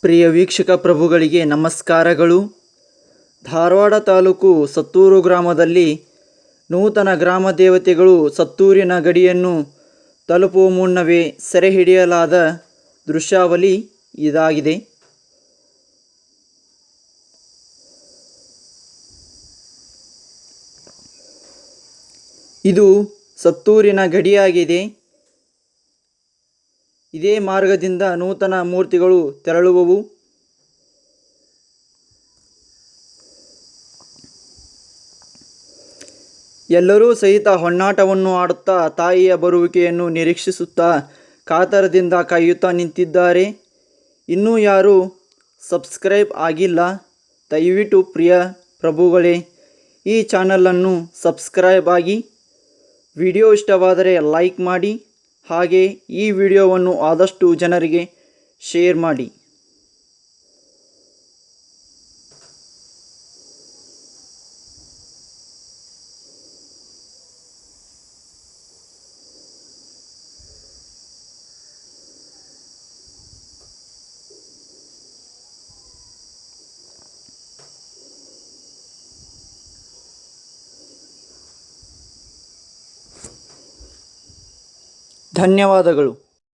ಪ್ರಿಯ ವೀಕ್ಷಕ ಪ್ರಭುಗಳಿಗೆ ನಮಸ್ಕಾರಗಳು. ಧಾರವಾಡ ತಾಲೂಕು ಸತ್ತೂರು ಗ್ರಾಮದಲ್ಲಿ ನೂತನ ಗ್ರಾಮ ದೇವತೆಗಳು ಸತ್ತೂರಿನ ಗಡಿಯನ್ನು ತಲುಪುವ ಮುನ್ನವೇ ಸೆರೆ ಹಿಡಿಯಲಾದ ದೃಶ್ಯಾವಳಿ ಇದಾಗಿದೆ. ಇದು ಸತ್ತೂರಿನ ಗಡಿಯಾಗಿದೆ. ಇದೇ ಮಾರ್ಗದಿಂದ ನೂತನ ಮೂರ್ತಿಗಳು ತೆರಳುವವು. ಎಲ್ಲರೂ ಸಹಿತ ಹೊನ್ನಾಟವನ್ನು ಆಡುತ್ತಾ ತಾಯಿಯ ಬರುವಿಕೆಯನ್ನು ನಿರೀಕ್ಷಿಸುತ್ತಾ ಕಾತರದಿಂದ ಕಾಯುತ್ತಾ ನಿಂತಿದ್ದಾರೆ. ಇನ್ನೂ ಯಾರು ಸಬ್ಸ್ಕ್ರೈಬ್ ಆಗಿಲ್ಲ, ದಯವಿಟ್ಟು ಪ್ರಿಯ ಪ್ರಭುಗಳೇ ಈ ಚಾನಲನ್ನು ಸಬ್ಸ್ಕ್ರೈಬ್ ಆಗಿ, ವಿಡಿಯೋ ಇಷ್ಟವಾದರೆ ಲೈಕ್ ಮಾಡಿ, ಹಾಗೆ ಈ ವಿಡಿಯೋವನ್ನು ಆದಷ್ಟು ಜನರಿಗೆ ಶೇರ್ ಮಾಡಿ. ಧನ್ಯವಾದಗಳು.